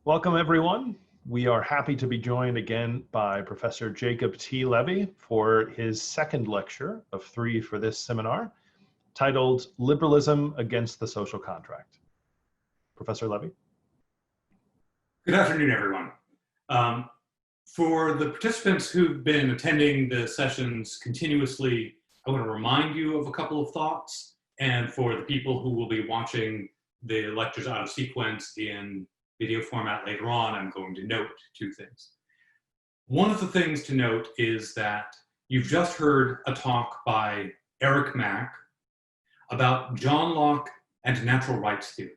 Welcome, everyone. We are happy to be joined again by Professor Jacob T. Levy for his second lecture of 3 for this seminar, titled Liberalism Against the Social Contract. Professor Levy. Good afternoon, everyone. For the participants who've been attending the sessions continuously, I want to remind you of a couple of thoughts. And for the people who will be watching the lectures out of sequence in video format later on, I'm going to note 2 things. One of the things to note is that you've just heard a talk by Eric Mack about John Locke and natural rights theory.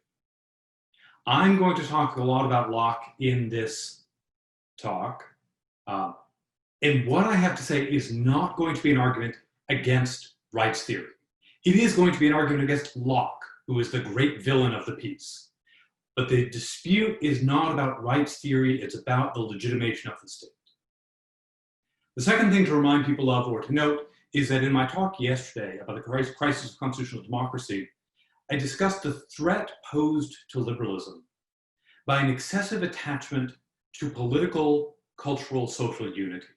I'm going to talk a lot about Locke in this talk. And what I have to say is not going to be an argument against rights theory. It is going to be an argument against Locke, who is the great villain of the piece. But the dispute is not about rights theory, it's about the legitimation of the state. The second thing to remind people of or to note is that in my talk yesterday about the crisis of constitutional democracy, I discussed the threat posed to liberalism by an excessive attachment to political, cultural, social unity.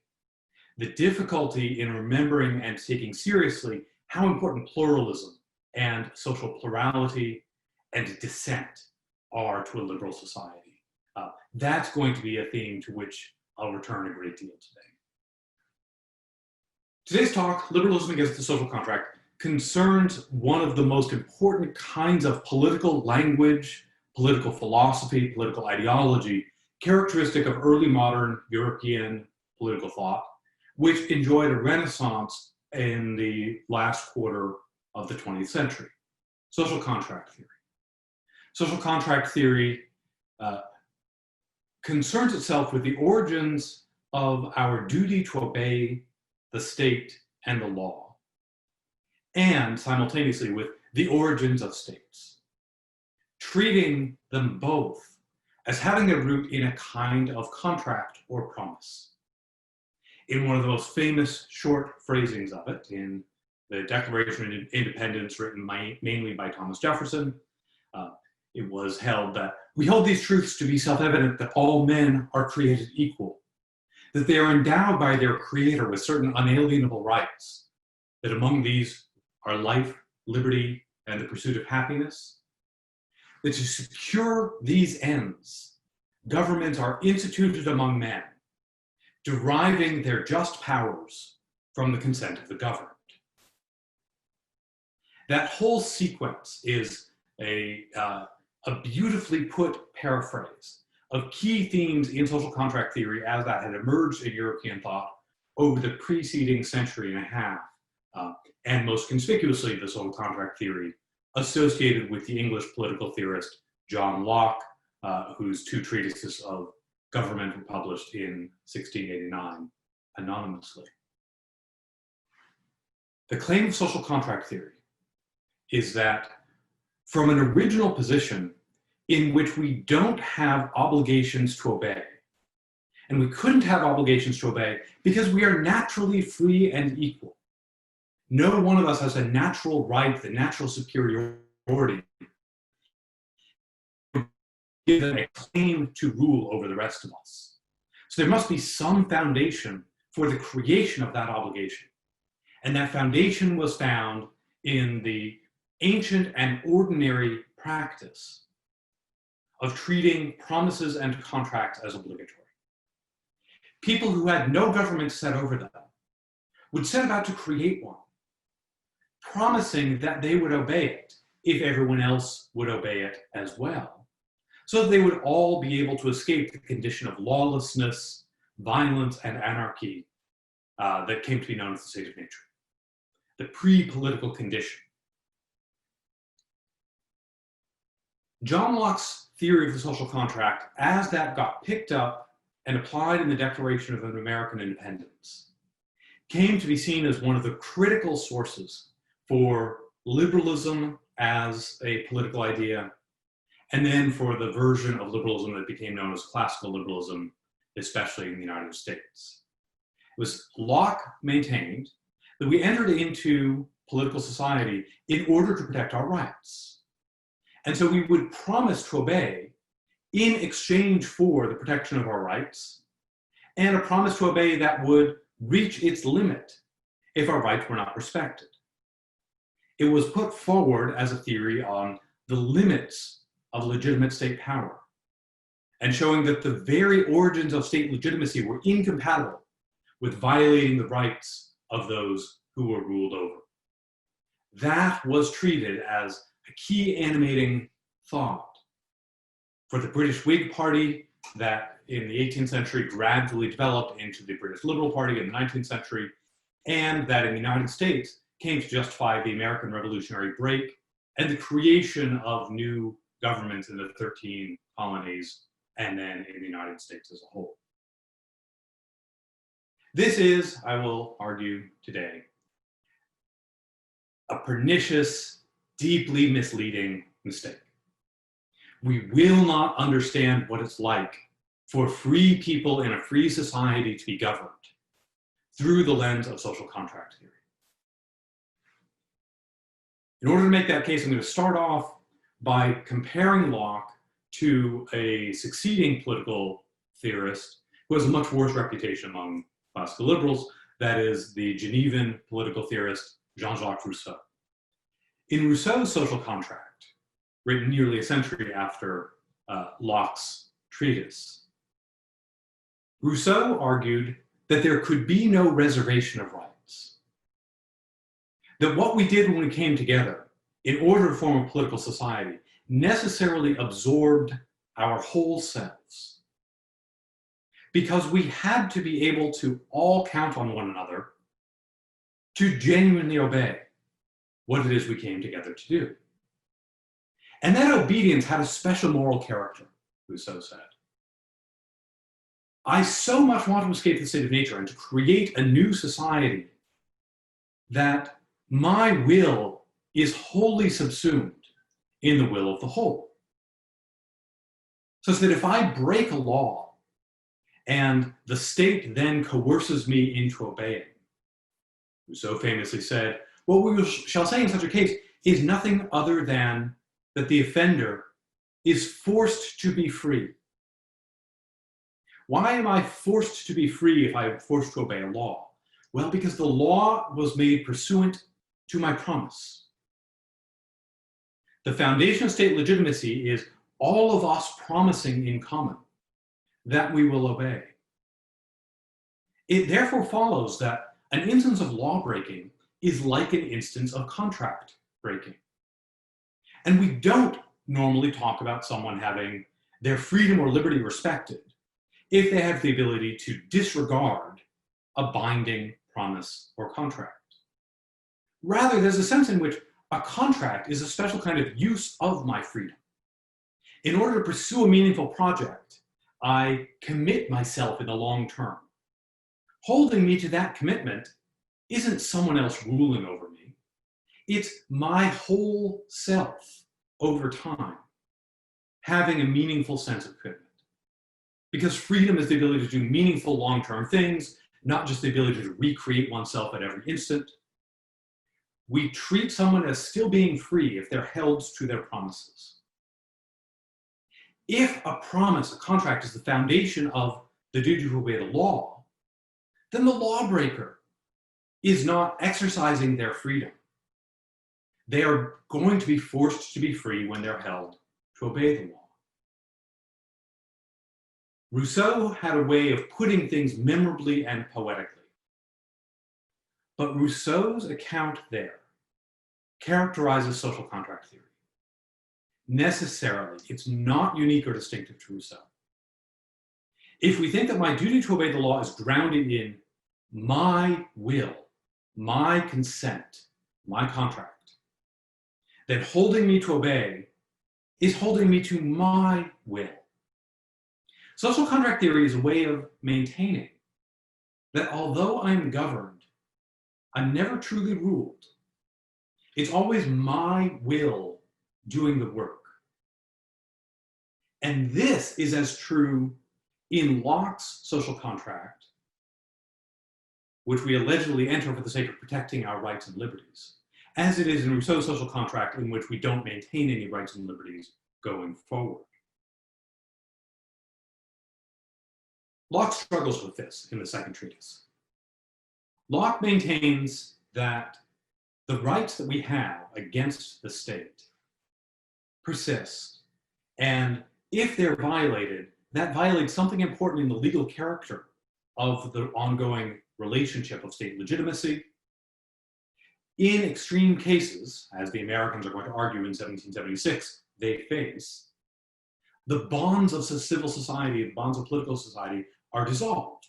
The difficulty in remembering and taking seriously how important pluralism and social plurality and dissent are to a liberal society. That's going to be a theme to which I'll return a great deal today. Today's talk, Liberalism Against the Social Contract, concerns one of the most important kinds of political language, political philosophy, political ideology, characteristic of early modern European political thought, which enjoyed a renaissance in the last quarter of the 20th century, social contract theory. Social contract theory concerns itself with the origins of our duty to obey the state and the law, and simultaneously with the origins of states, treating them both as having their root in a kind of contract or promise. In one of the most famous short phrasings of it, in the Declaration of Independence, written mainly by Thomas Jefferson, it was held that we hold these truths to be self-evident that all men are created equal, that they are endowed by their creator with certain unalienable rights, that among these are life, liberty, and the pursuit of happiness, that to secure these ends, governments are instituted among men, deriving their just powers from the consent of the governed. That whole sequence is a beautifully put paraphrase of key themes in social contract theory as that had emerged in European thought over the preceding century and a half, and most conspicuously the social contract theory associated with the English political theorist John Locke, whose 2 treatises of government were published in 1689 anonymously. The claim of social contract theory is that from an original position in which we don't have obligations to obey, and we couldn't have obligations to obey because we are naturally free and equal. No one of us has a natural right, the natural superiority, give them a claim to rule over the rest of us. So there must be some foundation for the creation of that obligation. And that foundation was found in the ancient and ordinary practice of treating promises and contracts as obligatory. People who had no government set over them would set about to create one, promising that they would obey it if everyone else would obey it as well, so that they would all be able to escape the condition of lawlessness, violence, and anarchy that came to be known as the state of nature, the pre-political condition. John Locke's theory of the social contract, as that got picked up and applied in the Declaration of American Independence, came to be seen as one of the critical sources for liberalism as a political idea, and then for the version of liberalism that became known as classical liberalism, especially in the United States. It was Locke maintained that we entered into political society in order to protect our rights. And so we would promise to obey in exchange for the protection of our rights, and a promise to obey that would reach its limit if our rights were not respected. It was put forward as a theory on the limits of legitimate state power, and showing that the very origins of state legitimacy were incompatible with violating the rights of those who were ruled over. That was treated as a key animating thought for the British Whig Party that in the 18th century gradually developed into the British Liberal Party in the 19th century, and that in the United States came to justify the American Revolutionary break and the creation of new governments in the 13 colonies and then in the United States as a whole. This is, I will argue today, a pernicious, deeply misleading mistake. We will not understand what it's like for free people in a free society to be governed through the lens of social contract theory. In order to make that case, I'm going to start off by comparing Locke to a succeeding political theorist who has a much worse reputation among classical liberals, that is the Genevan political theorist Jean-Jacques Rousseau. In Rousseau's Social Contract, written nearly a century after Locke's treatise, Rousseau argued that there could be no reservation of rights. That what we did when we came together in order to form a political society necessarily absorbed our whole selves. Because we had to be able to all count on one another to genuinely obey what it is we came together to do. And that obedience had a special moral character, Rousseau said. I so much want to escape the state of nature and to create a new society that my will is wholly subsumed in the will of the whole. Such that if I break a law and the state then coerces me into obeying, Rousseau famously said, what we shall say in such a case is nothing other than that the offender is forced to be free. Why am I forced to be free if I am forced to obey a law? Well, because the law was made pursuant to my promise. The foundation of state legitimacy is all of us promising in common that we will obey. It therefore follows that an instance of law breaking is like an instance of contract breaking. And we don't normally talk about someone having their freedom or liberty respected if they have the ability to disregard a binding promise or contract. Rather, there's a sense in which a contract is a special kind of use of my freedom. In order to pursue a meaningful project, I commit myself in the long term. Holding me to that commitment isn't someone else ruling over me. It's my whole self over time having a meaningful sense of commitment. Because freedom is the ability to do meaningful long-term things, not just the ability to recreate oneself at every instant. We treat someone as still being free if they're held to their promises. If a promise, a contract, is the foundation of the duty to obey the law, then the lawbreaker is not exercising their freedom. They are going to be forced to be free when they're held to obey the law. Rousseau had a way of putting things memorably and poetically. But Rousseau's account there characterizes social contract theory. Necessarily, it's not unique or distinctive to Rousseau. If we think that my duty to obey the law is grounded in my will, my consent, my contract, then holding me to obey is holding me to my will. Social contract theory is a way of maintaining that although I'm governed, I'm never truly ruled. It's always my will doing the work. And this is as true in Locke's social contract, which we allegedly enter for the sake of protecting our rights and liberties, as it is in Rousseau's social contract in which we don't maintain any rights and liberties going forward. Locke struggles with this in the second treatise. Locke maintains that the rights that we have against the state persist, and if they're violated, that violates something important in the legal character of the ongoing relationship of state legitimacy. In extreme cases, as the Americans are going to argue in 1776, they face, the bonds of civil society, the bonds of political society are dissolved.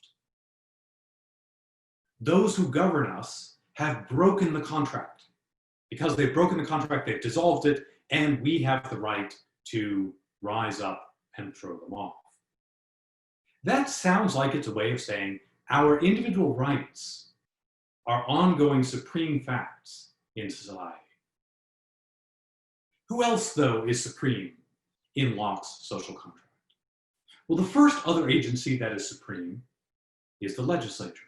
Those who govern us have broken the contract. Because they've broken the contract, they've dissolved it, and we have the right to rise up and throw them off. That sounds like it's a way of saying our individual rights are ongoing supreme facts in society. Who else, though, is supreme in Locke's social contract? Well, the first other agency that is supreme is the legislature.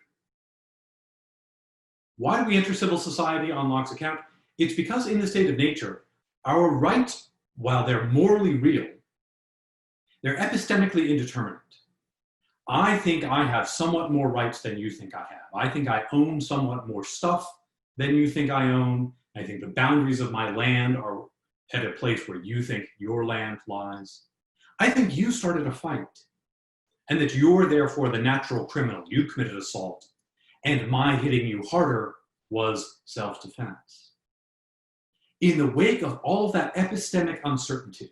Why do we enter civil society on Locke's account? It's because in the state of nature, our rights, while they're morally real, they're epistemically indeterminate. I think I have somewhat more rights than you think I have. I think I own somewhat more stuff than you think I own. I think the boundaries of my land are at a place where you think your land lies. I think you started a fight, and that you're therefore the natural criminal. You committed assault, and my hitting you harder was self-defense. In the wake of all of that epistemic uncertainty,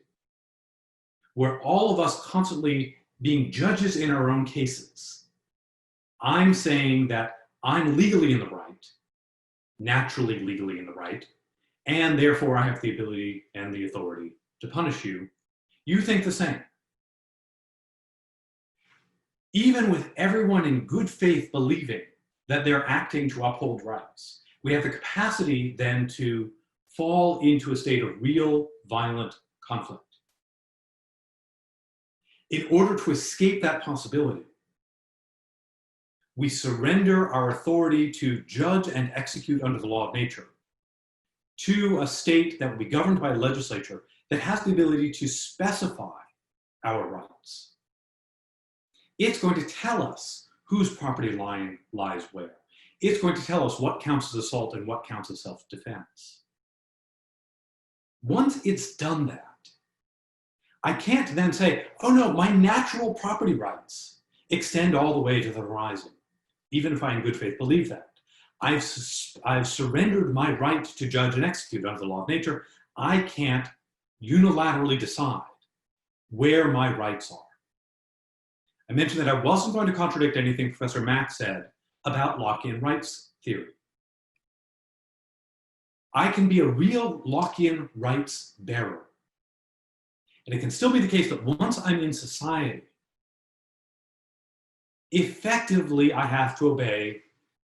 where all of us constantly being judges in our own cases, I'm saying that I'm legally in the right, naturally legally in the right, and therefore I have the ability and the authority to punish you. You think the same. Even with everyone in good faith believing that they're acting to uphold rights, we have the capacity then to fall into a state of real violent conflict. In order to escape that possibility, we surrender our authority to judge and execute under the law of nature to a state that will be governed by a legislature that has the ability to specify our rights. It's going to tell us whose property line lies where. It's going to tell us what counts as assault and what counts as self-defense. Once it's done that, I can't then say, oh no, my natural property rights extend all the way to the horizon, even if I in good faith believe that. I've surrendered my right to judge and execute under the law of nature. I can't unilaterally decide where my rights are. I mentioned that I wasn't going to contradict anything Professor Mack said about Lockean rights theory. I can be a real Lockean rights bearer. And it can still be the case that once I'm in society, effectively I have to obey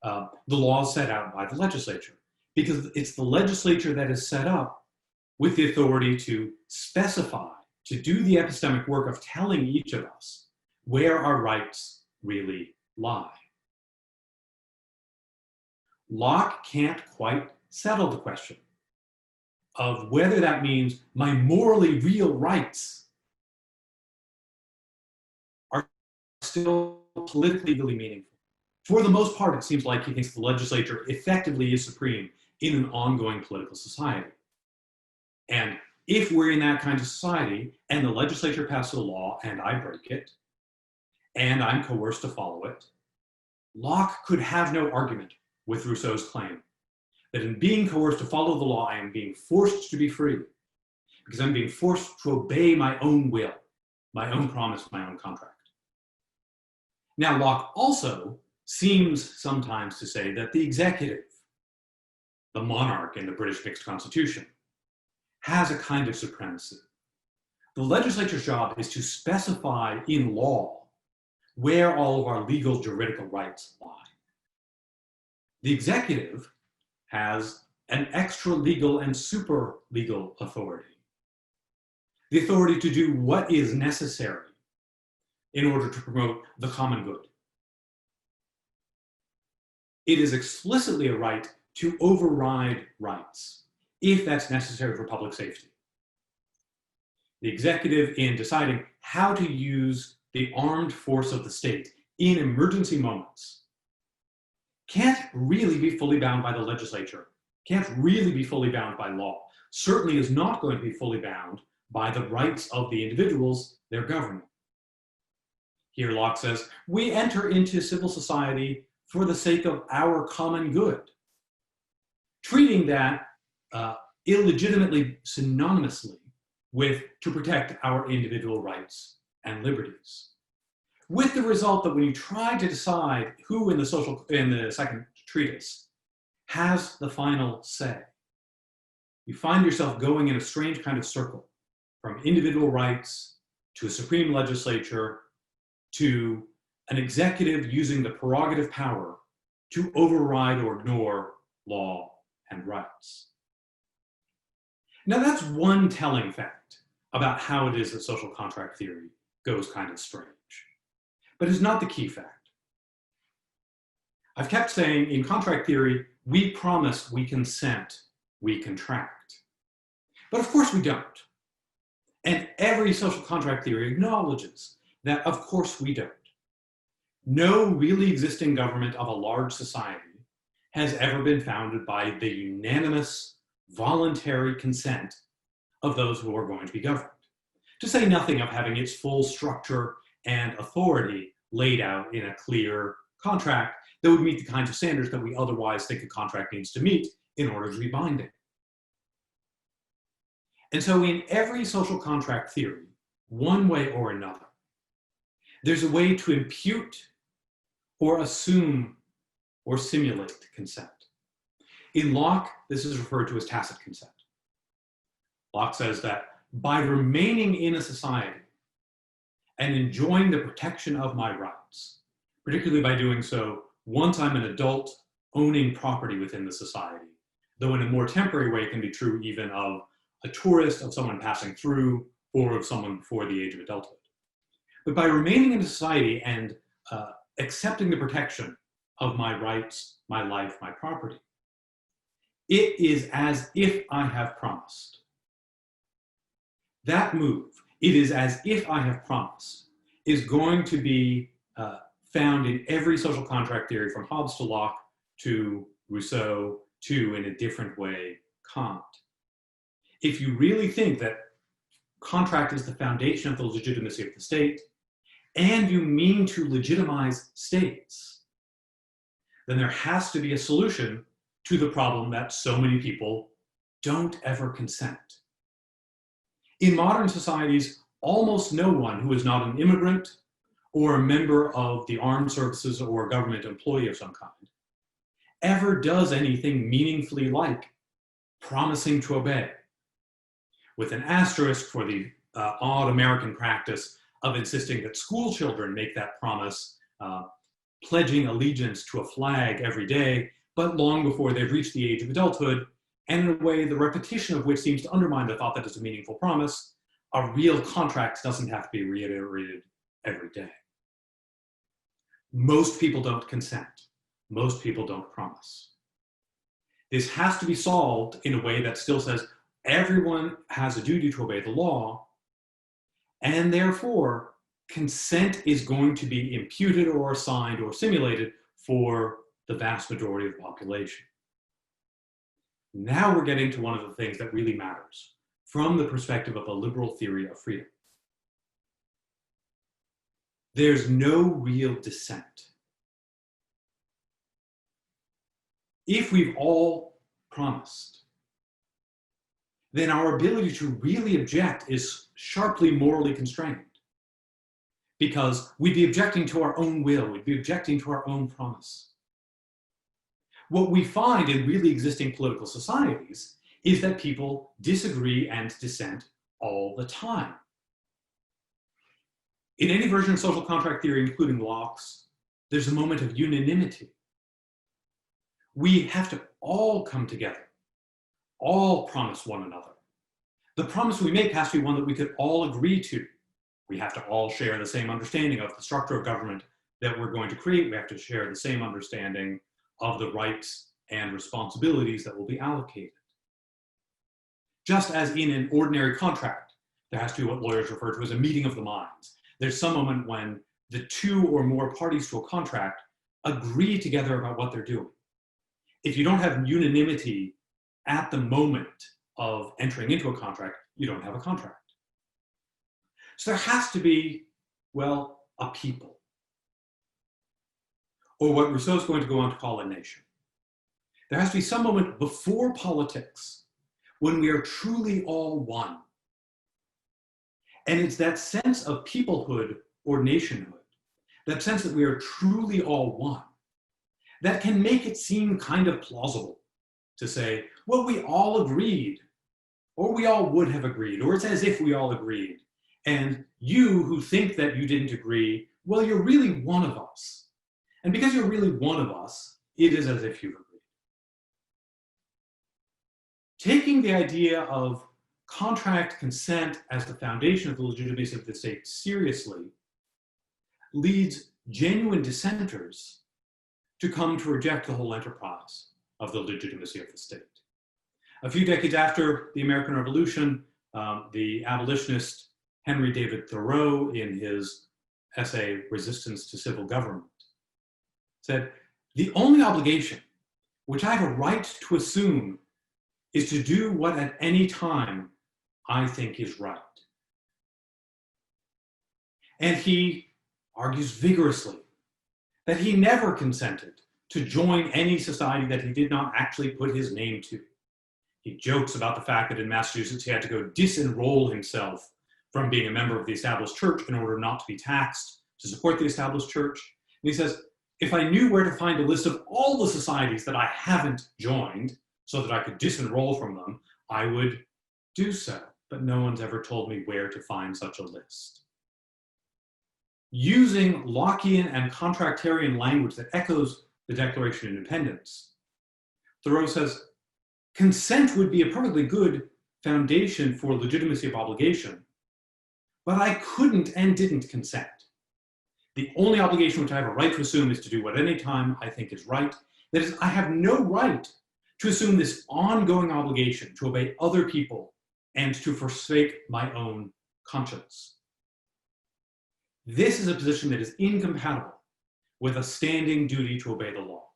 the laws set out by the legislature, because it's the legislature that is set up with the authority to specify, to do the epistemic work of telling each of us where our rights really lie. Locke can't quite settle the question of whether that means my morally real rights are still politically really meaningful. For the most part, it seems like he thinks the legislature effectively is supreme in an ongoing political society. And if we're in that kind of society and the legislature passes a law and I break it, and I'm coerced to follow it, Locke could have no argument with Rousseau's claim that in being coerced to follow the law, I am being forced to be free, because I'm being forced to obey my own will, my own promise, my own contract. Now, Locke also seems sometimes to say that the executive, the monarch in the British mixed constitution, has a kind of supremacy. The legislature's job is to specify in law where all of our legal juridical rights lie. The executive has an extra legal and super legal authority. The authority to do what is necessary in order to promote the common good. It is explicitly a right to override rights if that's necessary for public safety. The executive, in deciding how to use the armed force of the state in emergency moments can't really be fully bound by the legislature, can't really be fully bound by law, certainly is not going to be fully bound by the rights of the individuals they're governing. Here Locke says, we enter into civil society for the sake of our common good, treating that illegitimately synonymously with to protect our individual rights and liberties. With the result that when you try to decide who in the second treatise has the final say, you find yourself going in a strange kind of circle from individual rights to a supreme legislature to an executive using the prerogative power to override or ignore law and rights. Now that's one telling fact about how it is that social contract theory goes kind of strange, but it's not the key fact. I've kept saying in contract theory, we promise, we consent, we contract. But of course we don't. And every social contract theory acknowledges that of course we don't. No really existing government of a large society has ever been founded by the unanimous, voluntary consent of those who are going to be governed. To say nothing of having its full structure and authority laid out in a clear contract that would meet the kinds of standards that we otherwise think a contract needs to meet in order to be binding. And so in every social contract theory, one way or another, there's a way to impute or assume or simulate consent. In Locke, this is referred to as tacit consent. Locke says that by remaining in a society and enjoying the protection of my rights, particularly by doing so once I'm an adult owning property within the society, though in a more temporary way can be true even of a tourist, of someone passing through, or of someone before the age of adulthood. But by remaining in society and accepting the protection of my rights, my life, my property, it is as if I have promised. That move, it is as if I have promised, is going to be found in every social contract theory from Hobbes to Locke to Rousseau to, in a different way, Kant. If you really think that contract is the foundation of the legitimacy of the state, and you mean to legitimize states, then there has to be a solution to the problem that so many people don't ever consent. In modern societies, almost no one who is not an immigrant or a member of the armed services or a government employee of some kind ever does anything meaningfully like promising to obey, with an asterisk for the odd American practice of insisting that school children make that promise, pledging allegiance to a flag every day, but long before they've reached the age of adulthood, and in a way the repetition of which seems to undermine the thought that it's a meaningful promise. A real contract doesn't have to be reiterated every day. Most people don't consent. Most people don't promise. This has to be solved in a way that still says everyone has a duty to obey the law, and therefore consent is going to be imputed or assigned or simulated for the vast majority of the population. Now we're getting to one of the things that really matters from the perspective of a liberal theory of freedom. There's no real dissent. If we've all promised, then our ability to really object is sharply morally constrained, because we'd be objecting to our own will, we'd be objecting to our own promise. What we find in really existing political societies is that people disagree and dissent all the time. In any version of social contract theory, including Locke's, there's a moment of unanimity. We have to all come together, all promise one another. The promise we make has to be one that we could all agree to. We have to all share the same understanding of the structure of government that we're going to create. We have to share the same understanding of the rights and responsibilities that will be allocated. Just as in an ordinary contract, there has to be what lawyers refer to as a meeting of the minds. There's some moment when the two or more parties to a contract agree together about what they're doing. If you don't have unanimity at the moment of entering into a contract, you don't have a contract. So there has to be, well, a people, or what Rousseau's going to go on to call a nation. There has to be some moment before politics when we are truly all one. And it's that sense of peoplehood or nationhood, that sense that we are truly all one, that can make it seem kind of plausible to say, well, we all agreed, or we all would have agreed, or it's as if we all agreed. And you who think that you didn't agree, well, you're really one of us. And because you're really one of us, it is as if you've agreed. Taking the idea of contract consent as the foundation of the legitimacy of the state seriously leads genuine dissenters to come to reject the whole enterprise of the legitimacy of the state. A few decades after the American Revolution, the abolitionist Henry David Thoreau, in his essay, Resistance to Civil Government, said, "The only obligation which I have a right to assume is to do what at any time I think is right." And he argues vigorously that he never consented to join any society that he did not actually put his name to. He jokes about the fact that in Massachusetts he had to go disenroll himself from being a member of the established church in order not to be taxed to support the established church. And he says, if I knew where to find a list of all the societies that I haven't joined so that I could disenroll from them, I would do so. But no one's ever told me where to find such a list. Using Lockean and contractarian language that echoes the Declaration of Independence, Thoreau says, consent would be a perfectly good foundation for legitimacy of obligation, but I couldn't and didn't consent. The only obligation which I have a right to assume is to do what any time I think is right. That is, I have no right to assume this ongoing obligation to obey other people and to forsake my own conscience. This is a position that is incompatible with a standing duty to obey the law.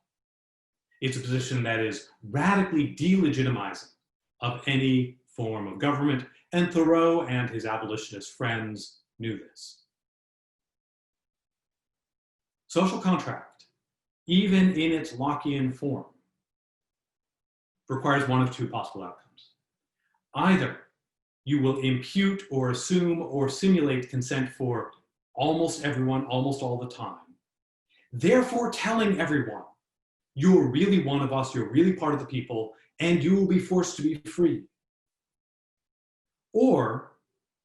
It's a position that is radically delegitimizing of any form of government, and Thoreau and his abolitionist friends knew this. Social contract, even in its Lockean form, requires one of two possible outcomes. Either you will impute or assume or simulate consent for almost everyone, almost all the time, therefore telling everyone, you're really one of us, you're really part of the people, and you will be forced to be free. Or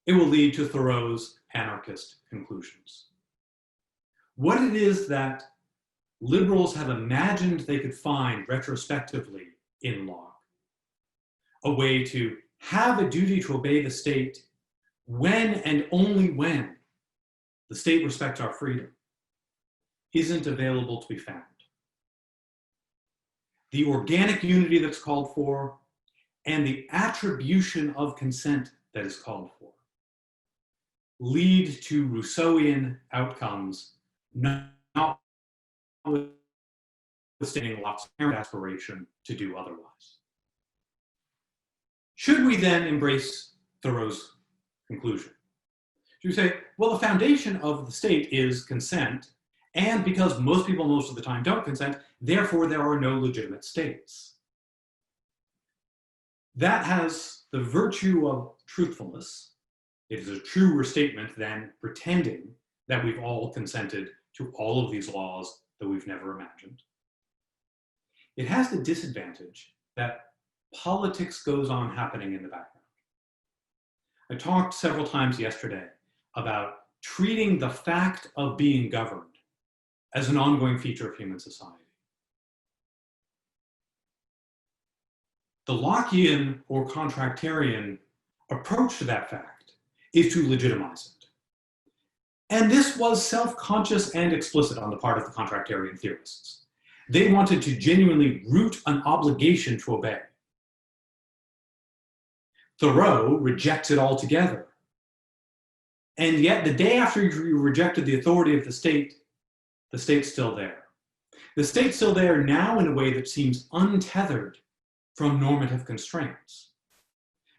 it will lead to Thoreau's anarchist conclusions. What it is that liberals have imagined they could find retrospectively in Locke, a way to have a duty to obey the state when and only when the state respects our freedom, isn't available to be found. The organic unity that's called for and the attribution of consent that is called for lead to Rousseauian outcomes, notwithstanding Locke's apparent aspiration to do otherwise. Should we then embrace Thoreau's conclusion? Should we say, well, the foundation of the state is consent, and because most people most of the time don't consent, therefore there are no legitimate states. That has the virtue of truthfulness. It is a truer statement than pretending that we've all consented to all of these laws that we've never imagined. It has the disadvantage that politics goes on happening in the background. I talked several times yesterday about treating the fact of being governed as an ongoing feature of human society. The Lockean or contractarian approach to that fact is to legitimize it. And this was self-conscious and explicit on the part of the contractarian theorists. They wanted to genuinely root an obligation to obey. Thoreau rejects it altogether. And yet, the day after you rejected the authority of the state's still there. The state's still there now in a way that seems untethered from normative constraints,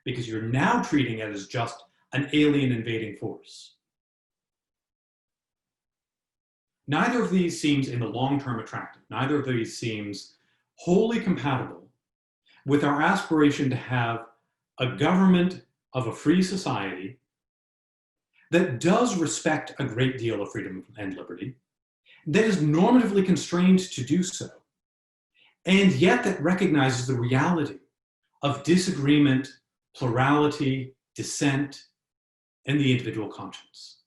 because you're now treating it as just an alien invading force. Neither of these seems in the long term attractive. Neither of these seems wholly compatible with our aspiration to have a government of a free society that does respect a great deal of freedom and liberty, that is normatively constrained to do so, and yet that recognizes the reality of disagreement, plurality, dissent, and the individual conscience.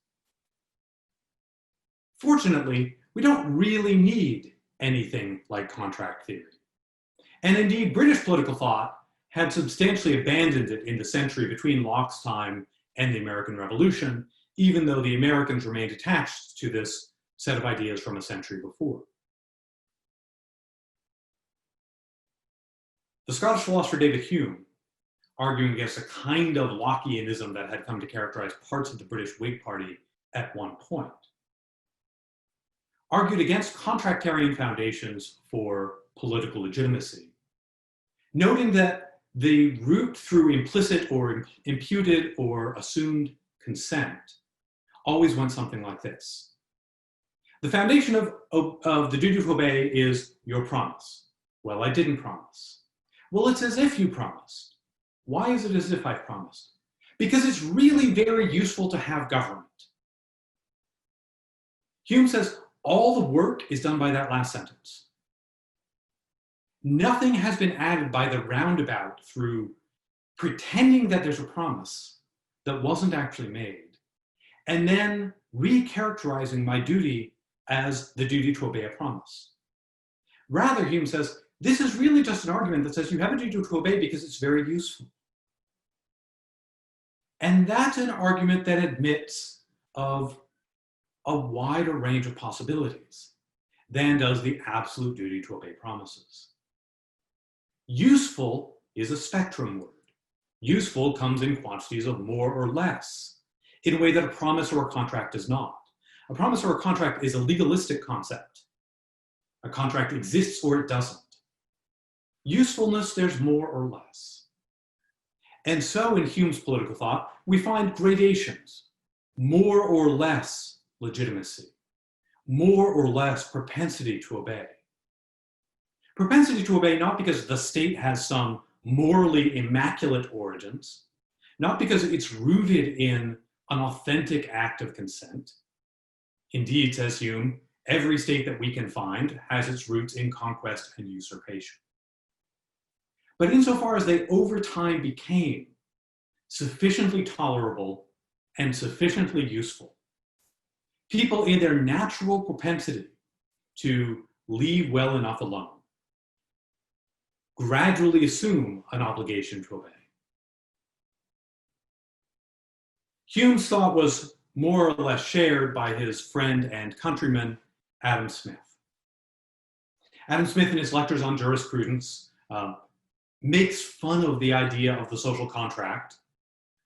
Fortunately, we don't really need anything like contract theory. And indeed, British political thought had substantially abandoned it in the century between Locke's time and the American Revolution, even though the Americans remained attached to this set of ideas from a century before. The Scottish philosopher David Hume, arguing against a kind of Lockeanism that had come to characterize parts of the British Whig Party at one point, argued against contractarian foundations for political legitimacy, noting that the route through implicit or imputed or assumed consent always went something like this. The foundation of the duty to obey is your promise. Well, I didn't promise. Well, it's as if you promised. Why is it as if I've promised? Because it's really very useful to have government. Hume says all the work is done by that last sentence. Nothing has been added by the roundabout through pretending that there's a promise that wasn't actually made, and then recharacterizing my duty as the duty to obey a promise. Rather, Hume says, this is really just an argument that says you have a duty to obey because it's very useful. And that's an argument that admits of a wider range of possibilities than does the absolute duty to obey promises. Useful is a spectrum word. Useful comes in quantities of more or less, in a way that a promise or a contract does not. A promise or a contract is a legalistic concept. A contract exists or it doesn't. Usefulness, there's more or less. And so in Hume's political thought, we find gradations, more or less legitimacy, more or less propensity to obey. Propensity to obey not because the state has some morally immaculate origins, not because it's rooted in an authentic act of consent. Indeed, says Hume, every state that we can find has its roots in conquest and usurpation. But insofar as they over time became sufficiently tolerable and sufficiently useful, people in their natural propensity to leave well enough alone gradually assume an obligation to obey. Hume's thought was more or less shared by his friend and countryman, Adam Smith. Adam Smith, in his lectures on jurisprudence, makes fun of the idea of the social contract,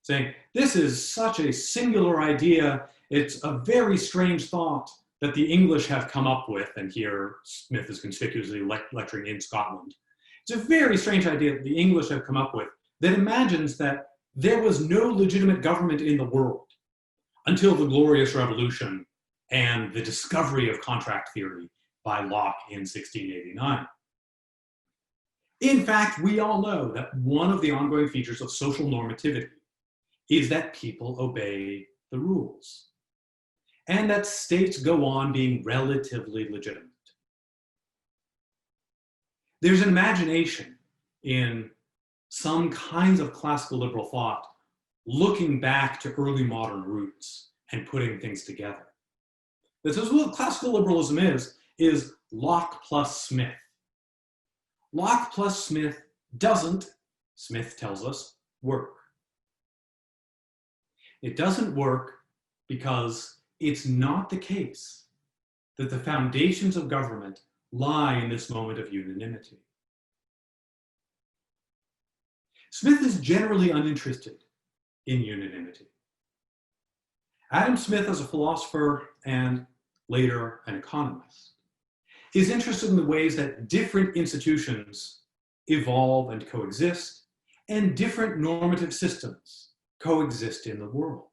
saying, this is such a singular idea, it's a very strange thought that the English have come up with, and here Smith is conspicuously lecturing in Scotland. It's a very strange idea that the English have come up with that imagines that there was no legitimate government in the world until the Glorious Revolution and the discovery of contract theory by Locke in 1689. In fact, we all know that one of the ongoing features of social normativity is that people obey the rules, and that states go on being relatively legitimate. There's an imagination in some kinds of classical liberal thought looking back to early modern roots and putting things together. That says, well, what classical liberalism is Locke plus Smith. Locke plus Smith doesn't, Smith tells us, work. It doesn't work because it's not the case that the foundations of government lie in this moment of unanimity. Smith is generally uninterested in unanimity. Adam Smith, as a philosopher and later an economist, is interested in the ways that different institutions evolve and coexist, and different normative systems coexist in the world.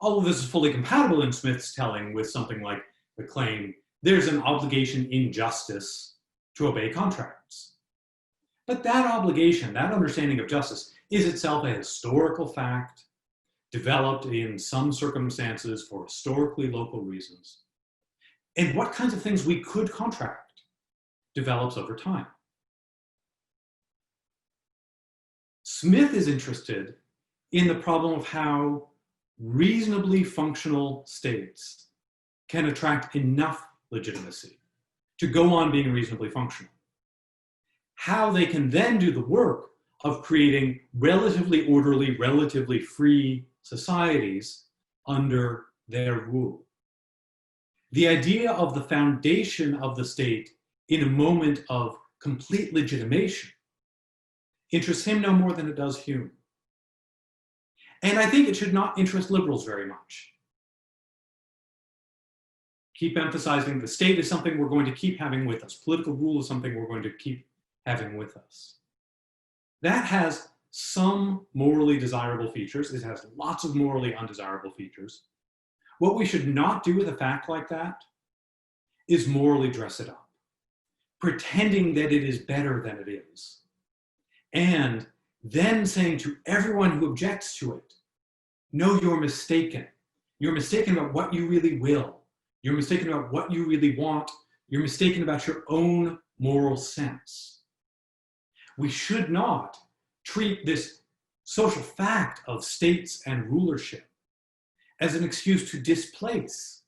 All of this is fully compatible in Smith's telling with something like the claim, there's an obligation in justice to obey contracts. But that obligation, that understanding of justice, is itself a historical fact, developed in some circumstances for historically local reasons. And what kinds of things we could contract develops over time. Smith is interested in the problem of how reasonably functional states can attract enough legitimacy to go on being reasonably functional. How they can then do the work of creating relatively orderly, relatively free societies under their rule. The idea of the foundation of the state in a moment of complete legitimation interests him no more than it does Hume. And I think it should not interest liberals very much. Keep emphasizing the state is something we're going to keep having with us. Political rule is something we're going to keep having with us. That has some morally desirable features. It has lots of morally undesirable features. What we should not do with a fact like that is morally dress it up, pretending that it is better than it is, and then saying to everyone who objects to it, no, you're mistaken. You're mistaken about what you really will. You're mistaken about what you really want. You're mistaken about your own moral sense. We should not treat this social fact of states and rulership as an excuse to displace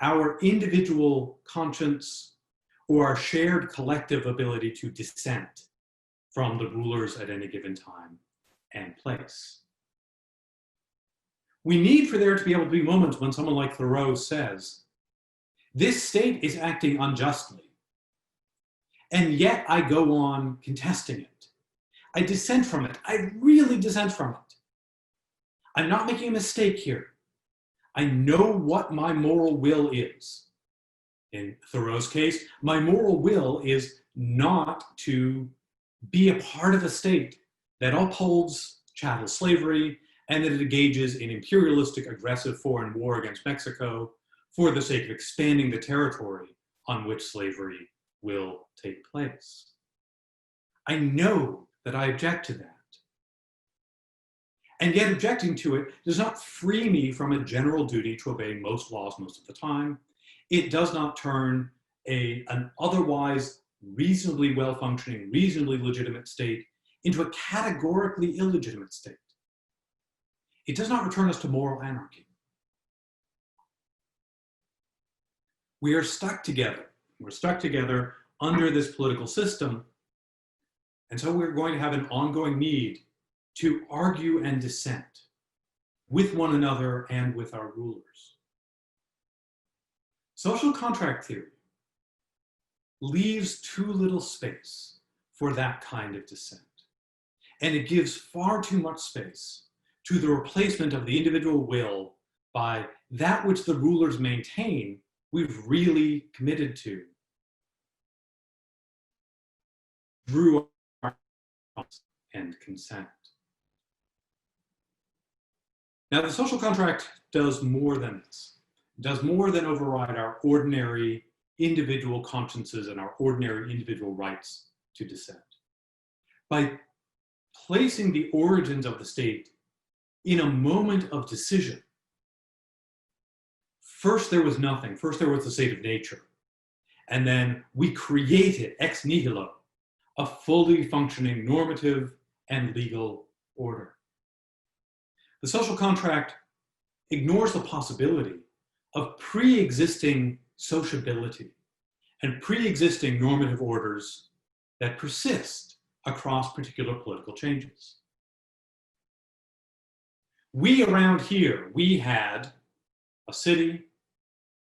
our individual conscience or our shared collective ability to dissent from the rulers at any given time and place. We need for there to be able to be moments when someone like Thoreau says, this state is acting unjustly, and yet I go on contesting it. I dissent from it. I really dissent from it. I'm not making a mistake here. I know what my moral will is. In Thoreau's case, my moral will is not to be a part of a state that upholds chattel slavery and that it engages in imperialistic, aggressive foreign war against Mexico for the sake of expanding the territory on which slavery will take place. I know that I object to that. And yet objecting to it does not free me from a general duty to obey most laws most of the time. It does not turn an otherwise reasonably well-functioning, reasonably legitimate state into a categorically illegitimate state. It does not return us to moral anarchy. We are stuck together. We're stuck together under this political system. And so we're going to have an ongoing need to argue and dissent with one another and with our rulers. Social contract theory leaves too little space for that kind of dissent. And it gives far too much space to the replacement of the individual will by that which the rulers maintain we've really committed to through our and consent. Now, the social contract does more than this. It does more than override our ordinary individual consciences and our ordinary individual rights to dissent. By placing the origins of the state in a moment of decision, first there was nothing. First there was the state of nature. And then we created ex nihilo a fully functioning normative and legal order. The social contract ignores the possibility of pre-existing sociability and pre-existing normative orders that persist across particular political changes. We around here, we had a city,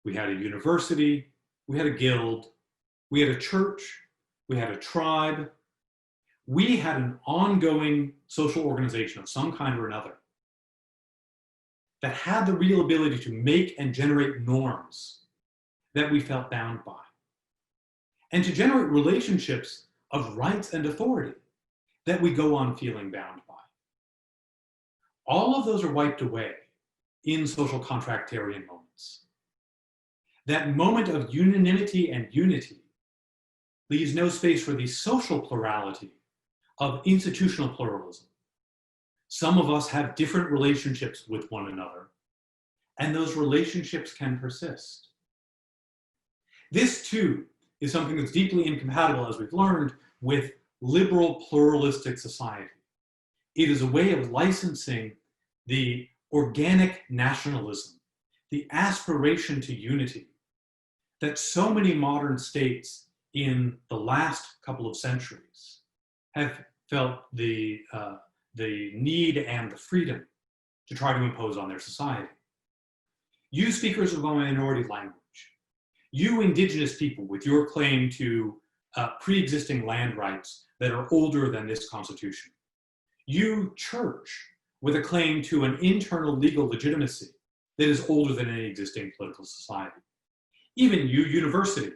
we had a university, we had a guild, we had a church, we had a tribe. We had an ongoing social organization of some kind or another that had the real ability to make and generate norms that we felt bound by, and to generate relationships of rights and authority that we go on feeling bound by. All of those are wiped away in social contractarian moments. That moment of unanimity and unity leaves no space for the social plurality of institutional pluralism. Some of us have different relationships with one another, and those relationships can persist. This, too, is something that's deeply incompatible, as we've learned, with liberal pluralistic society. It is a way of licensing the organic nationalism, the aspiration to unity that so many modern states in the last couple of centuries have felt the need and the freedom to try to impose on their society. You speakers of a minority language, you indigenous people with your claim to pre-existing land rights that are older than this Constitution, you church with a claim to an internal legal legitimacy that is older than any existing political society. Even you university,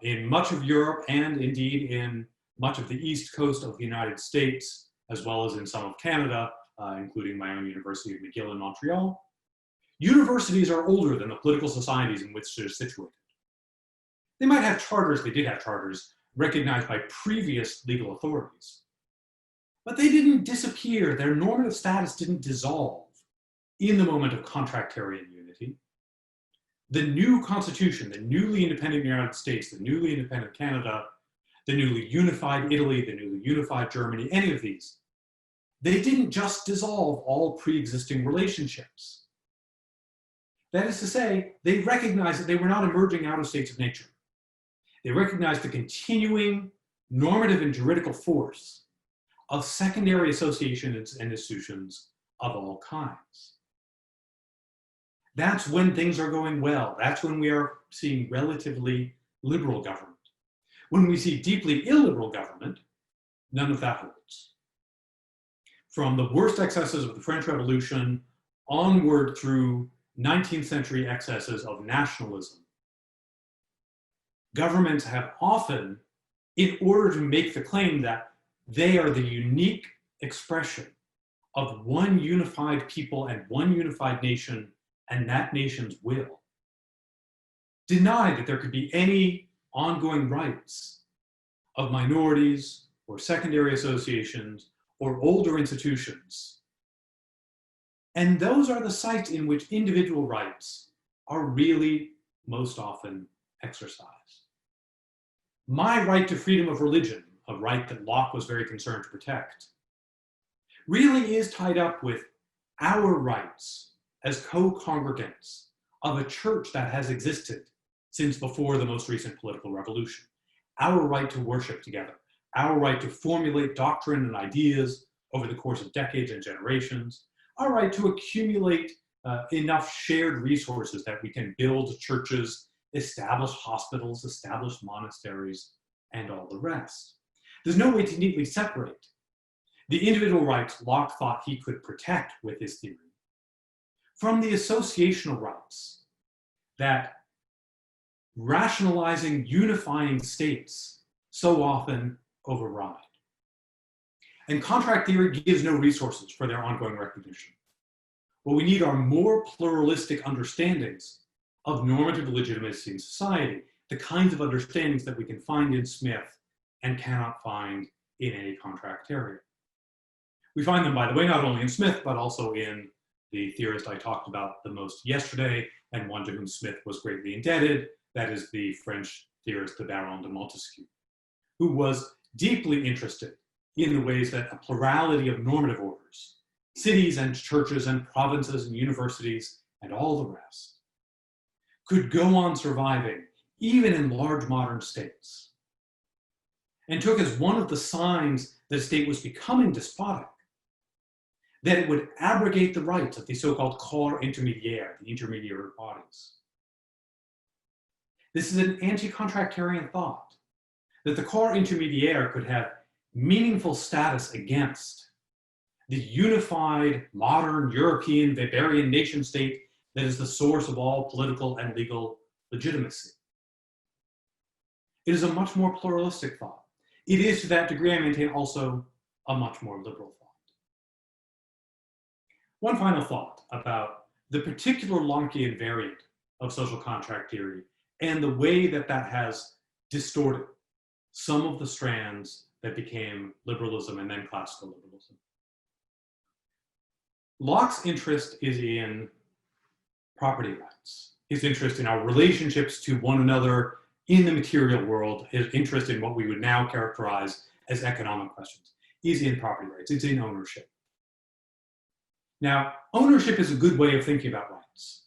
in much of Europe and indeed in much of the East Coast of the United States, as well as in some of Canada, including my own University of McGill in Montreal, universities are older than the political societies in which they're situated. They might have charters, they did have charters, recognized by previous legal authorities. But they didn't disappear, their normative status didn't dissolve in the moment of contractarian unity. The new Constitution, the newly independent United States, the newly independent Canada, the newly unified Italy, the newly unified Germany, any of these, they didn't just dissolve all pre-existing relationships. That is to say, they recognized that they were not emerging out of states of nature. They recognized the continuing normative and juridical force of secondary associations and institutions of all kinds. That's when things are going well. That's when we are seeing relatively liberal government. When we see deeply illiberal government, none of that holds. From the worst excesses of the French Revolution onward through 19th century excesses of nationalism, governments have often, in order to make the claim that they are the unique expression of one unified people and one unified nation and that nation's will, denied that there could be any ongoing rights of minorities or secondary associations or older institutions. And those are the sites in which individual rights are really most often exercised. My right to freedom of religion, a right that Locke was very concerned to protect, really is tied up with our rights as co-congregants of a church that has existed since before the most recent political revolution. Our right to worship together, our right to formulate doctrine and ideas over the course of decades and generations, our right to accumulate enough shared resources that we can build churches, establish hospitals, establish monasteries, and all the rest. There's no way to neatly separate the individual rights Locke thought he could protect with his theory from the associational rights that rationalizing, unifying states so often override. And contract theory gives no resources for their ongoing recognition. What we need are more pluralistic understandings of normative legitimacy in society, the kinds of understandings that we can find in Smith and cannot find in any contractarian. We find them, by the way, not only in Smith, but also in the theorist I talked about the most yesterday, and one to whom Smith was greatly indebted, that is the French theorist, the Baron de Montesquieu, who was deeply interested in the ways that a plurality of normative orders, cities and churches and provinces and universities and all the rest, could go on surviving even in large modern states, and took as one of the signs that a state was becoming despotic that it would abrogate the rights of the so-called corps intermédiaire, the intermediary bodies. This is an anti-contractarian thought, that the corps intermédiaire could have meaningful status against the unified, modern, European, Weberian nation state that is the source of all political and legal legitimacy. It is a much more pluralistic thought. It is, to that degree, I maintain, also a much more liberal thought. One final thought about the particular Lockean variant of social contract theory and the way that that has distorted some of the strands that became liberalism and then classical liberalism. Locke's interest is in property rights. His interest in our relationships to one another in the material world, his interest in what we would now characterize as economic questions, is in property rights, it's in ownership. Now, ownership is a good way of thinking about rights.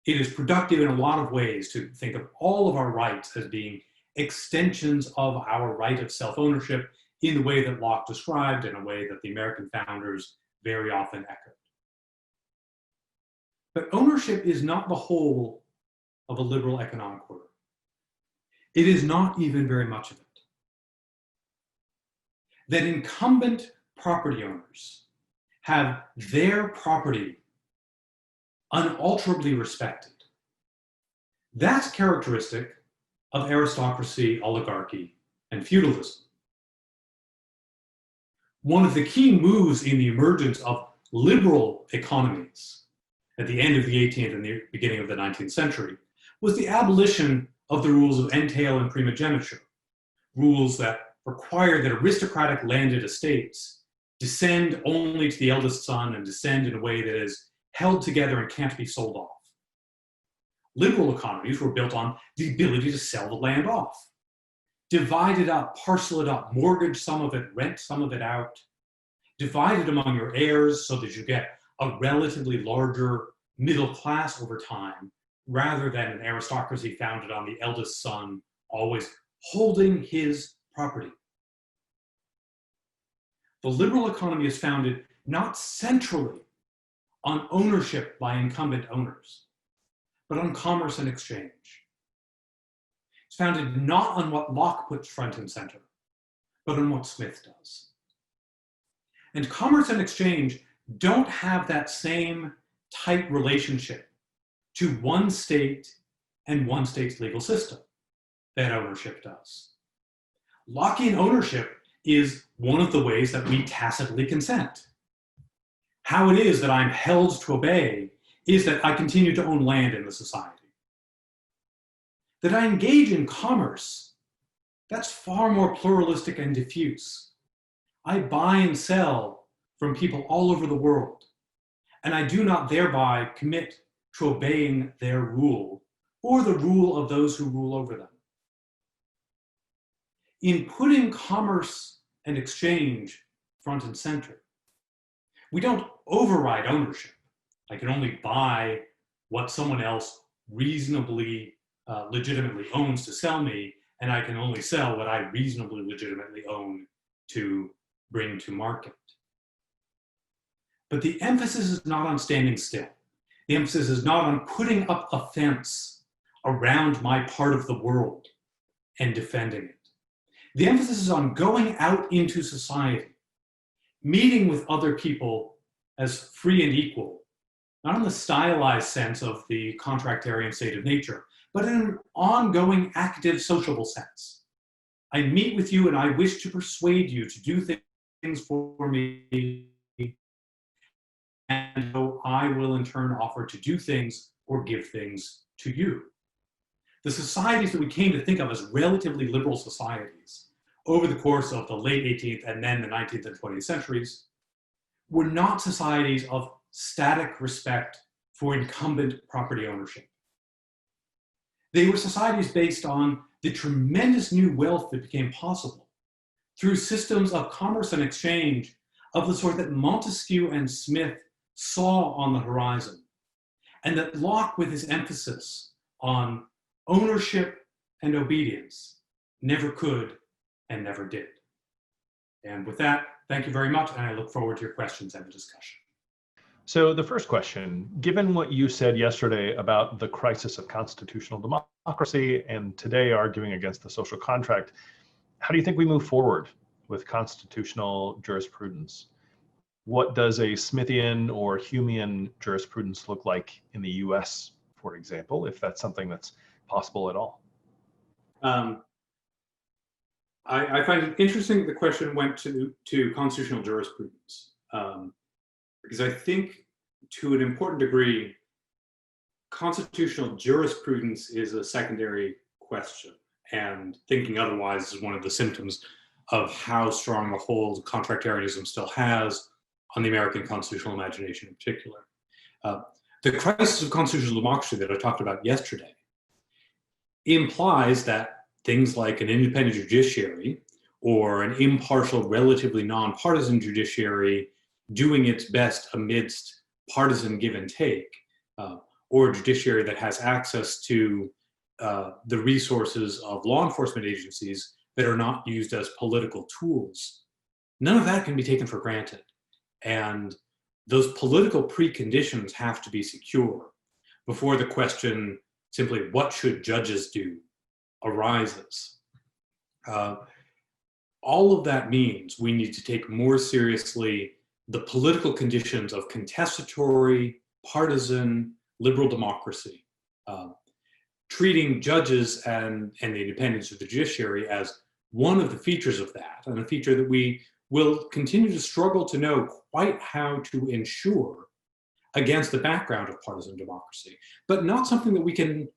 It is productive in a lot of ways to think of all of our rights as being extensions of our right of self-ownership in the way that Locke described, in a way that the American founders very often echoed. But ownership is not the whole of a liberal economic order. It is not even very much of it. That incumbent property owners have their property unalterably respected. That's characteristic of aristocracy, oligarchy, and feudalism. One of the key moves in the emergence of liberal economies at the end of the 18th and the beginning of the 19th century was the abolition of the rules of entail and primogeniture, rules that require that aristocratic landed estates descend only to the eldest son and descend in a way that is held together and can't be sold off. Liberal economies were built on the ability to sell the land off, divide it up, parcel it up, mortgage some of it, rent some of it out, divide it among your heirs so that you get a relatively larger middle class over time, rather than an aristocracy founded on the eldest son always holding his property. The liberal economy is founded not centrally on ownership by incumbent owners, but on commerce and exchange. It's founded not on what Locke puts front and center, but on what Smith does. And commerce and exchange don't have that same tight relationship to one state and one state's legal system that ownership does. Lockean ownership is one of the ways that we tacitly consent. How it is that I'm held to obey is that I continue to own land in the society. That I engage in commerce, that's far more pluralistic and diffuse. I buy and sell from people all over the world, and I do not thereby commit to obeying their rule or the rule of those who rule over them. In putting commerce and exchange front and center, we don't override ownership. I can only buy what someone else reasonably, legitimately owns to sell me, and I can only sell what I reasonably, legitimately own to bring to market. But the emphasis is not on standing still. The emphasis is not on putting up a fence around my part of the world and defending it. The emphasis is on going out into society, meeting with other people as free and equal, not in the stylized sense of the contractarian state of nature, but in an ongoing active sociable sense. I meet with you and I wish to persuade you to do things for me, and so I will in turn offer to do things or give things to you. The societies that we came to think of as relatively liberal societies over the course of the late 18th and then the 19th and 20th centuries were not societies of static respect for incumbent property ownership. They were societies based on the tremendous new wealth that became possible through systems of commerce and exchange of the sort that Montesquieu and Smith saw on the horizon, and that Locke, with his emphasis on ownership and obedience, never could and never did. And with that, thank you very much, and I look forward to your questions and the discussion. So the first question, given what you said yesterday about the crisis of constitutional democracy and today arguing against the social contract, how do you think we move forward with constitutional jurisprudence? what does a Smithian or Humean jurisprudence look like in the US, for example, if that's something that's possible at all? I find it interesting the question went to constitutional jurisprudence, because I think to an important degree, constitutional jurisprudence is a secondary question, and thinking otherwise is one of the symptoms of how strong a hold contractarianism still has on the American constitutional imagination in particular. The crisis of constitutional democracy that I talked about yesterday implies that things like an independent judiciary or an impartial, relatively nonpartisan judiciary doing its best amidst partisan give and take, or a judiciary that has access to the resources of law enforcement agencies that are not used as political tools, none of that can be taken for granted. And those political preconditions have to be secure before the question simply, what should judges do, arises. All of that means we need to take more seriously the political conditions of contestatory, partisan, liberal democracy, treating judges and the independence of the judiciary as one of the features of that, and a feature that we will continue to struggle to know quite how to ensure against the background of partisan democracy, but not something that we can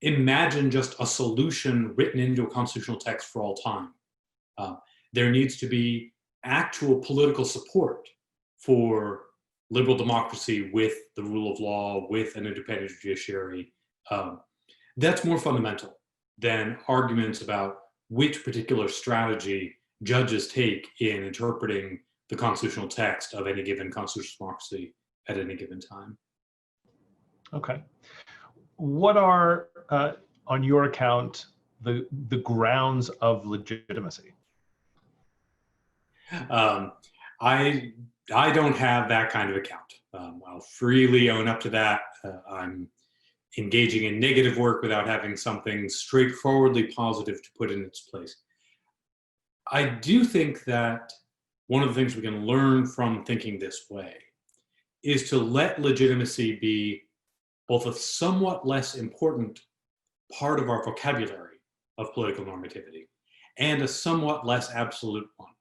imagine just a solution written into a constitutional text for all time. There needs to be actual political support for liberal democracy with the rule of law, with an independent judiciary. That's more fundamental than arguments about which particular strategy judges take in interpreting the constitutional text of any given constitutional democracy at any given time. Okay. What are, on your account, the grounds of legitimacy? I don't have that kind of account. I'll freely own up to that. I'm engaging in negative work without having something straightforwardly positive to put in its place. I do think that one of the things we can learn from thinking this way is to let legitimacy be both a somewhat less important part of our vocabulary of political normativity and a somewhat less absolute one,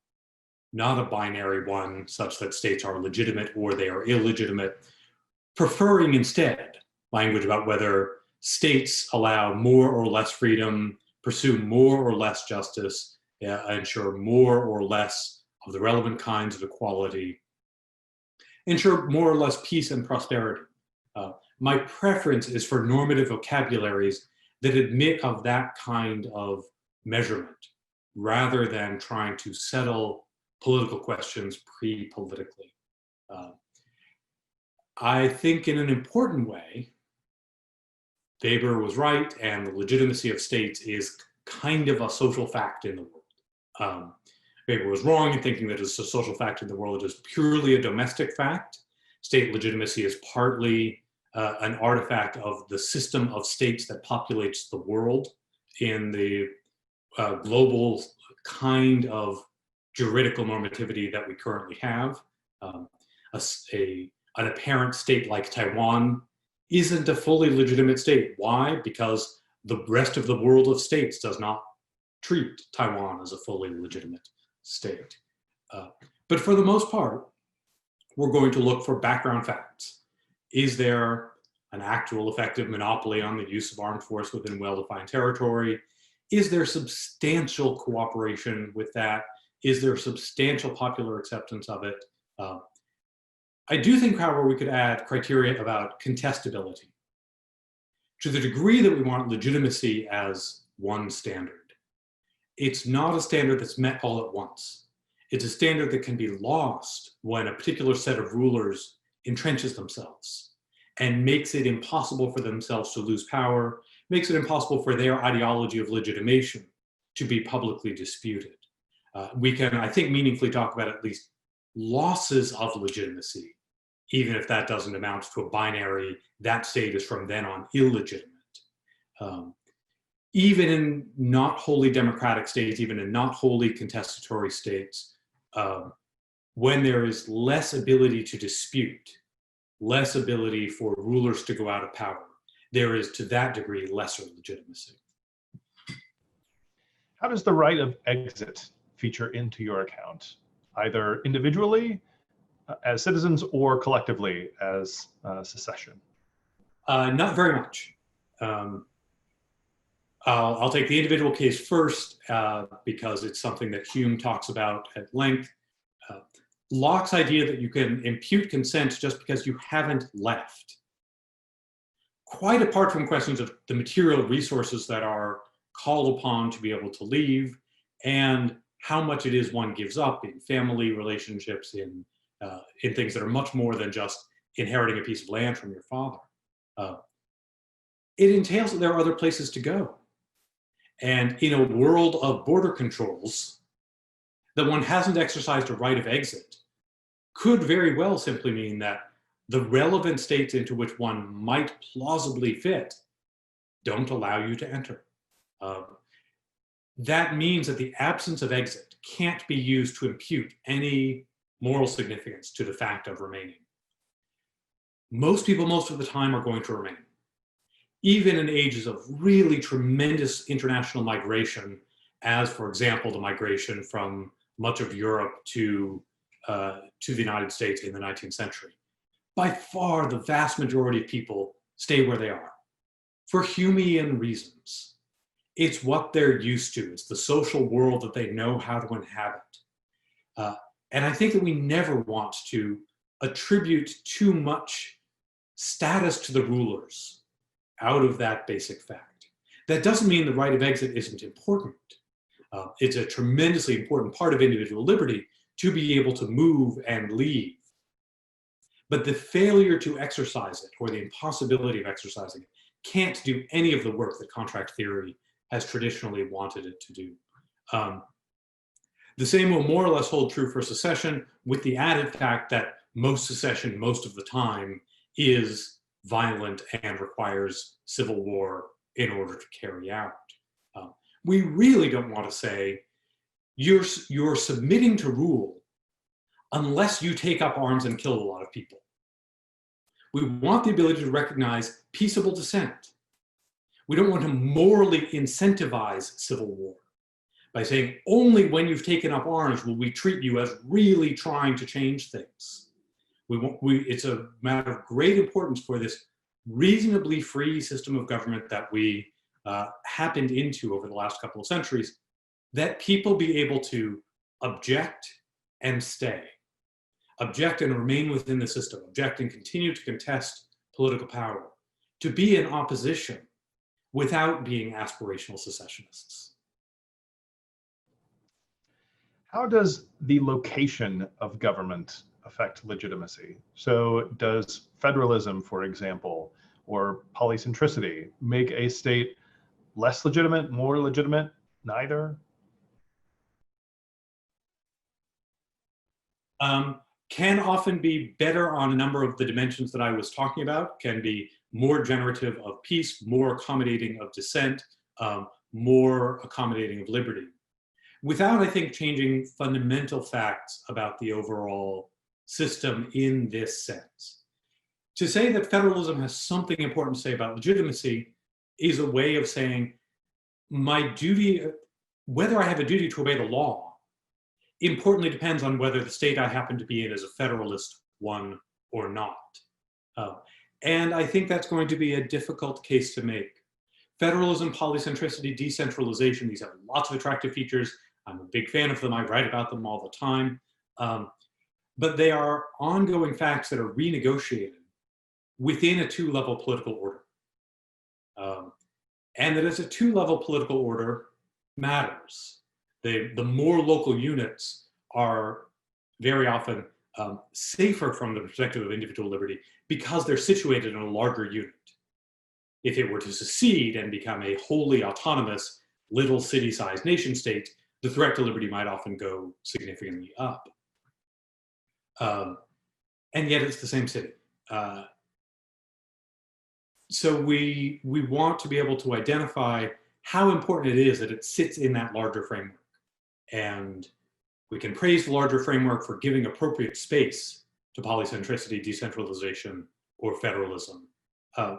not a binary one such that states are legitimate or they are illegitimate, preferring instead language about whether states allow more or less freedom, pursue more or less justice, ensure more or less of the relevant kinds of equality, ensure more or less peace and prosperity. My preference is for normative vocabularies that admit of that kind of measurement, rather than trying to settle political questions pre-politically. I think in an important way, Weber was right, and the legitimacy of states is kind of a social fact in the world. Weber was wrong in thinking that it's a social fact in the world. It is purely a domestic fact. State legitimacy is partly an artifact of the system of states that populates the world in the global kind of juridical normativity that we currently have. An apparent state like Taiwan isn't a fully legitimate state. Why? Because the rest of the world of states does not treat Taiwan as a fully legitimate state. But for the most part, we're going to look for background facts. Is there an actual effective monopoly on the use of armed force within well-defined territory? Is there substantial cooperation with that? Is there substantial popular acceptance of it? I do think, however, we could add criteria about contestability. To the degree that we want legitimacy as one standard, it's not a standard that's met all at once. It's a standard that can be lost when a particular set of rulers entrenches themselves and makes it impossible for themselves to lose power, makes it impossible for their ideology of legitimation to be publicly disputed. We can, I think, meaningfully talk about at least losses of legitimacy, even if that doesn't amount to a binary, that state is from then on illegitimate. Even in not wholly democratic states, even in not wholly contestatory states, when there is less ability to dispute, less ability for rulers to go out of power, there is to that degree lesser legitimacy. How does the right of exit feature into your account, either individually as citizens or collectively as secession? Not very much. I'll take the individual case first because it's something that Hume talks about at length. Locke's idea that you can impute consent just because you haven't left, quite apart from questions of the material resources that are called upon to be able to leave and how much it is one gives up in family relationships, in things that are much more than just inheriting a piece of land from your father. It entails that there are other places to go. And in a world of border controls, that one hasn't exercised a right of exit could very well simply mean that the relevant states into which one might plausibly fit don't allow you to enter. That means that the absence of exit can't be used to impute any moral significance to the fact of remaining. Most people, most of the time, are going to remain. Even in ages of really tremendous international migration, as, for example, the migration from much of Europe to the United States in the 19th century. By far, the vast majority of people stay where they are for Humean reasons. It's what they're used to. It's the social world that they know how to inhabit. And I think that we never want to attribute too much status to the rulers out of that basic fact. That doesn't mean the right of exit isn't important. It's a tremendously important part of individual liberty to be able to move and leave. But the failure to exercise it, or the impossibility of exercising it, can't do any of the work that contract theory has traditionally wanted it to do. The same will more or less hold true for secession, with the added fact that most secession, most of the time, is violent and requires civil war in order to carry out. We really don't want to say, you're submitting to rule unless you take up arms and kill a lot of people. We want the ability to recognize peaceable dissent. We don't want to morally incentivize civil war by saying only when you've taken up arms will we treat you as really trying to change things. It's a matter of great importance for this reasonably free system of government that we happened into over the last couple of centuries, that people be able to object and stay, object and remain within the system, object and continue to contest political power, to be in opposition without being aspirational secessionists. How does the location of government affect legitimacy? So does federalism, for example, or polycentricity make a state less legitimate, more legitimate, neither? Can often be better on a number of the dimensions that I was talking about, can be more generative of peace, more accommodating of dissent, more accommodating of liberty, without, I think, changing fundamental facts about the overall system in this sense. To say that federalism has something important to say about legitimacy is a way of saying my duty, whether I have a duty to obey the law, importantly depends on whether the state I happen to be in is a federalist one or not. And I think that's going to be a difficult case to make. Federalism, polycentricity, decentralization, these have lots of attractive features. I'm a big fan of them. I write about them all the time. But they are ongoing facts that are renegotiated within a two-level political order. And that as a two-level political order matters. The more local units are very often safer from the perspective of individual liberty because they're situated in a larger unit. If it were to secede and become a wholly autonomous little city-sized nation state, the threat to liberty might often go significantly up. And yet it's the same city. So we want to be able to identify how important it is that it sits in that larger framework. And We can praise the larger framework for giving appropriate space to polycentricity, decentralization, or federalism,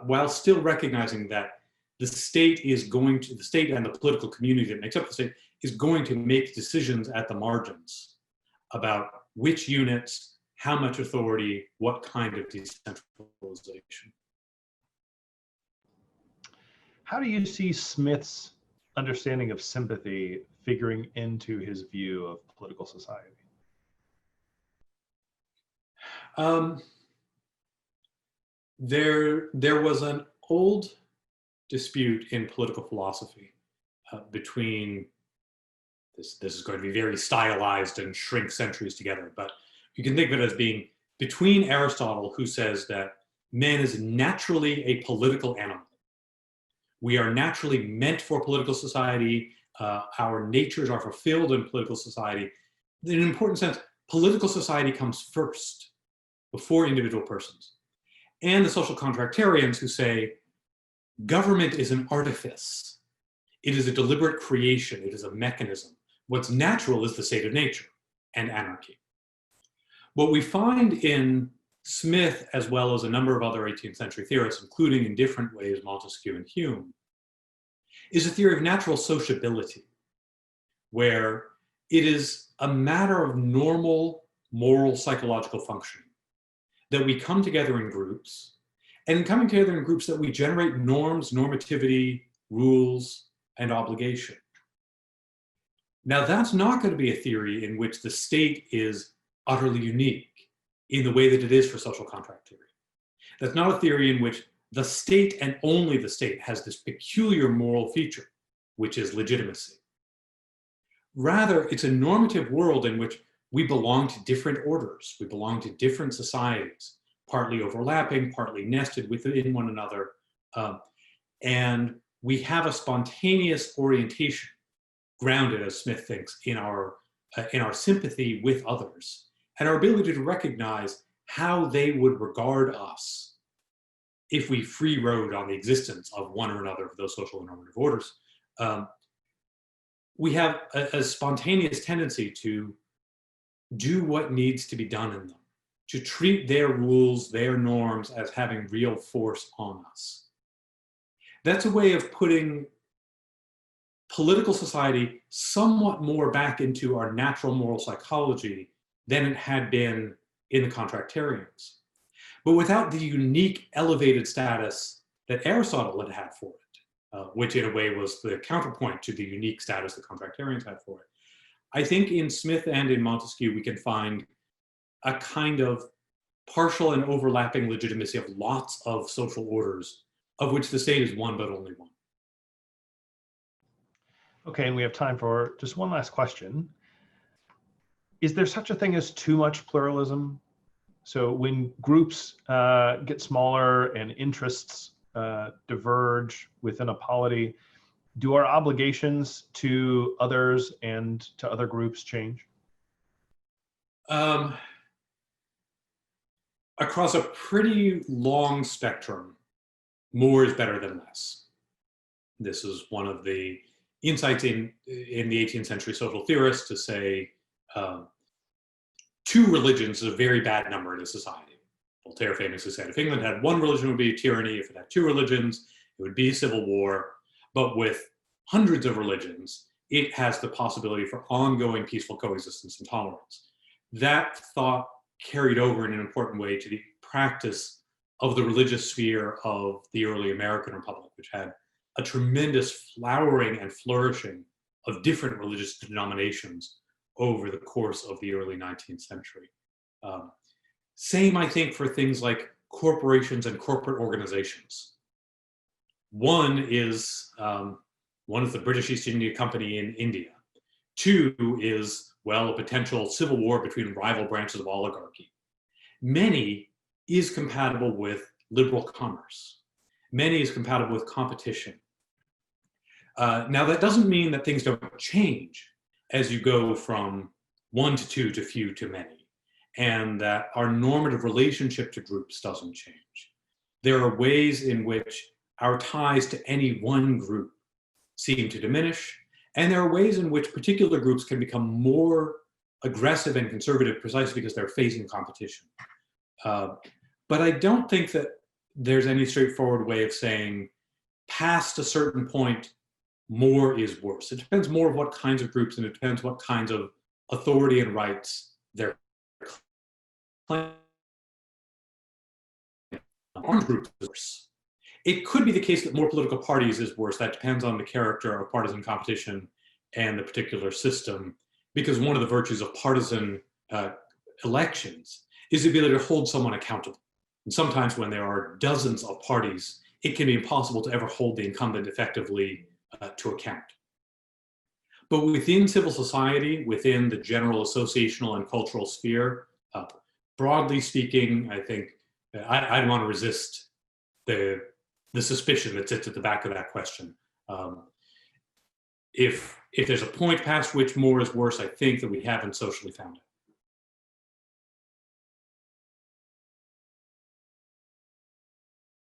while still recognizing that the state and the political community that makes up the state is going to make decisions at the margins about which units, how much authority, what kind of decentralization. How do you see Smith's understanding of sympathy figuring into his view of political society? There was an old dispute in political philosophy between, this is going to be very stylized and shrink centuries together, but you can think of it as being between Aristotle, who says that man is naturally a political animal. We are naturally meant for political society. Our natures are fulfilled in political society. In an important sense, political society comes first, before individual persons. And the social contractarians who say, government is an artifice. It is a deliberate creation. It is a mechanism. What's natural is the state of nature and anarchy. What we find in Smith, as well as a number of other 18th century theorists, including in different ways Montesquieu and Hume, is a theory of natural sociability, where it is a matter of normal moral psychological functioning, that we come together in groups, and in coming together in groups that we generate norms, normativity, rules, and obligation. Now, that's not going to be a theory in which the state is utterly unique in the way that it is for social contract theory. That's not a theory in which the state and only the state has this peculiar moral feature, which is legitimacy. Rather, it's a normative world in which we belong to different orders. We belong to different societies, partly overlapping, partly nested within one another. And we have a spontaneous orientation grounded, as Smith thinks, in our sympathy with others and our ability to recognize how they would regard us if we free rode on the existence of one or another of those social and normative orders. We have a spontaneous tendency to do what needs to be done in them, to treat their rules, their norms as having real force on us. That's a way of putting political society somewhat more back into our natural moral psychology than it had been in the contractarians, but without the unique elevated status that Aristotle had had for it, which in a way was the counterpoint to the unique status the contractarians had for it. I think in Smith and in Montesquieu, we can find a kind of partial and overlapping legitimacy of lots of social orders, of which the state is one, but only one. Okay, and we have time for just one last question. Is there such a thing as too much pluralism? So when groups get smaller and interests diverge within a polity, do our obligations to others and to other groups change? Across a pretty long spectrum, more is better than less. This is one of the insights in the 18th century social theorists to say two religions is a very bad number in a society. Voltaire famously said, if England had one religion, it would be a tyranny. If it had two religions, it would be a civil war. But with hundreds of religions, it has the possibility for ongoing peaceful coexistence and tolerance. That thought carried over in an important way to the practice of the religious sphere of the early American Republic, which had a tremendous flowering and flourishing of different religious denominations over the course of the early 19th century. Same, I think, for things like corporations and corporate organizations. One is the British East India Company in India. Two is, well, a potential civil war between rival branches of oligarchy. Many is compatible with liberal commerce. Many is compatible with competition. Now, that doesn't mean that things don't change as you go from one to two to few to many, and that our normative relationship to groups doesn't change. There are ways in which our ties to any one group seem to diminish, and there are ways in which particular groups can become more aggressive and conservative precisely because they're facing competition. But I don't think that there's any straightforward way of saying past a certain point, more is worse. It depends more of what kinds of groups, and it depends what kinds of authority and rights they're claiming. Groups is worse. It could be the case that more political parties is worse. That depends on the character of partisan competition and the particular system, because one of the virtues of partisan elections is the ability to hold someone accountable. And sometimes when there are dozens of parties, it can be impossible to ever hold the incumbent effectively to account. But within civil society, within the general associational and cultural sphere, broadly speaking, I think I want to resist the suspicion that sits at the back of that question. If there's a point past which more is worse, I think that we haven't socially found it.